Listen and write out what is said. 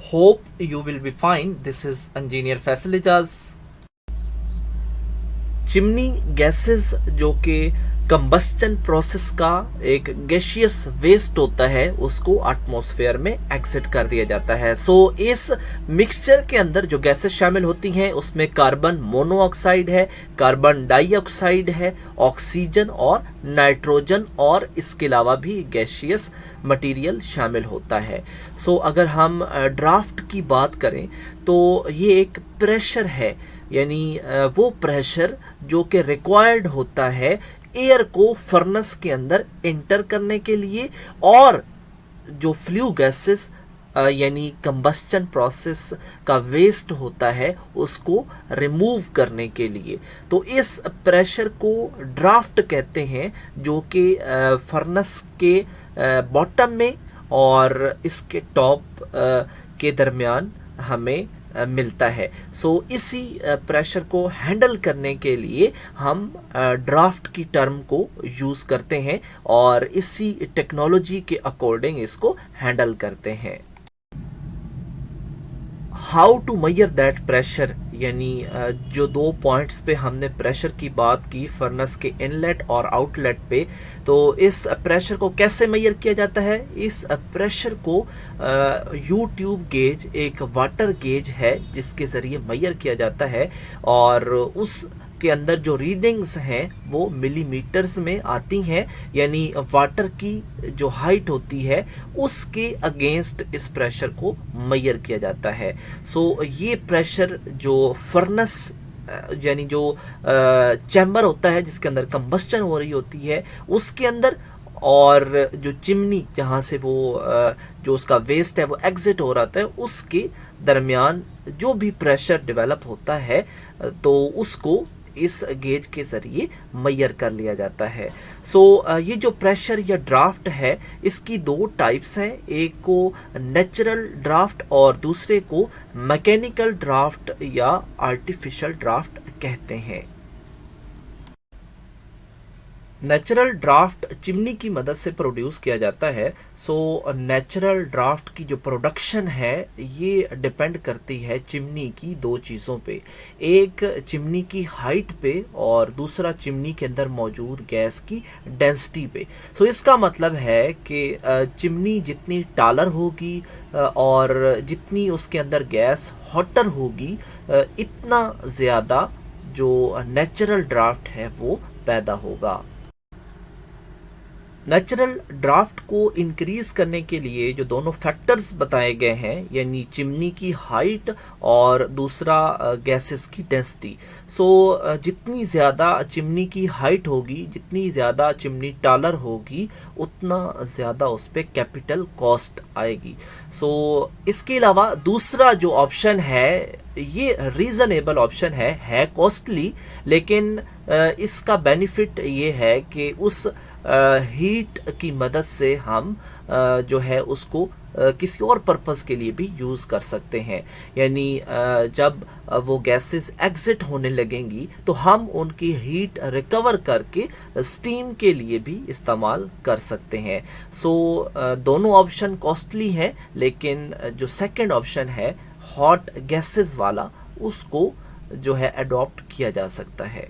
Hope you will be fine. This is Engineer Faisal Ijaz. Chimney gases जो कि combustion process का एक gaseous waste होता है उसको एटमॉस्फेयर में एग्जिट कर दिया जाता है। सो इस मिक्सचर के अंदर जो गैसेस शामिल होती हैं उसमें कार्बन मोनोऑक्साइड है, कार्बन डाइऑक्साइड है, ऑक्सीजन और नाइट्रोजन और इसके अलावा भी गैसियस मटेरियल शामिल होता है। सो अगर हम ड्राफ्ट की बात करें तो ये एक प्रेशर है, यानी वो प्रेशर जो कि रिक्वायर्ड होता है एयर को फर्नेस के अंदर एंटर करने के लिए और जो फ्लू गैसेस यानी कंबस्टन प्रोसेस का वेस्ट होता है उसको रिमूव करने के लिए। तो इस प्रेशर को ड्राफ्ट कहते हैं, जो कि फर्नेस के बॉटम में और इसके टॉप के दरमियान हमें मिलता है। सो इसी प्रेशर को हैंडल करने के लिए हम ड्राफ्ट की टर्म को यूज़ करते हैं और इसी टेक्नोलॉजी के अकॉर्डिंग इसको हैंडल करते हैं। How to measure that pressure, यानी जो दो पॉइंट्स पे हमने प्रेशर की बात की फर्नेस के इनलेट और आउटलेट पे, तो इस प्रेशर को कैसे मेजर किया जाता है? इस प्रेशर को यू ट्यूब गेज एक वाटर गेज है जिसके ज़रिए मेजर किया जाता है और उस के अंदर जो रीडिंग्स हैं वो मिलीमीटर्स में आती हैं, यानी वाटर की जो हाइट होती है उसके अगेंस्ट इस प्रेशर को मेजर किया जाता है। सो ये प्रेशर जो फर्नेस यानी जो चैम्बर होता है जिसके अंदर कंबस्टन हो रही होती है उसके अंदर और जो चिमनी जहाँ से वो जो उसका वेस्ट है वो एग्जिट हो रहा है उसके दरमियान जो भी प्रेशर डेवलप होता है तो उसको इस गेज के ज़रिए मेजर कर लिया जाता है। सो ये जो प्रेशर या ड्राफ्ट है इसकी दो टाइप्स हैं, एक को नेचुरल ड्राफ्ट और दूसरे को मैकेनिकल ड्राफ्ट या आर्टिफिशियल ड्राफ्ट कहते हैं। नेचुरल ड्राफ्ट चिमनी की मदद से प्रोड्यूस किया जाता है। सो नेचुरल ड्राफ्ट की जो प्रोडक्शन है ये डिपेंड करती है चिमनी की दो चीज़ों पे, एक चिमनी की हाइट पे और दूसरा चिमनी के अंदर मौजूद गैस की डेंसिटी पे। सो इसका मतलब है कि चिमनी जितनी टालर होगी और जितनी उसके अंदर गैस हॉटर होगी इतना ज़्यादा जो नेचुरल ड्राफ्ट है वो पैदा होगा। नेचुरल ड्राफ्ट को इंक्रीज करने के लिए जो दोनों फैक्टर्स बताए गए हैं, यानी चिमनी की हाइट और दूसरा गैसेस की डेंसिटी। सो जितनी ज़्यादा चिमनी की हाइट होगी, जितनी ज़्यादा चिमनी टालर होगी उतना ज़्यादा उस पर कैपिटल कॉस्ट आएगी। सो इसके अलावा दूसरा जो ऑप्शन है ये रीज़नेबल ऑप्शन है कॉस्टली, लेकिन इसका बेनिफिट ये है कि उस हीट की मदद से हम जो है उसको किसी और पर्पस के लिए भी यूज़ कर सकते हैं, यानी जब वो गैसेस एग्जिट होने लगेंगी तो हम उनकी हीट रिकवर करके स्टीम के लिए भी इस्तेमाल कर सकते हैं। सो दोनों ऑप्शन कॉस्टली हैं, लेकिन जो सेकंड ऑप्शन है हॉट गैसेस वाला उसको जो है अडॉप्ट किया जा सकता है।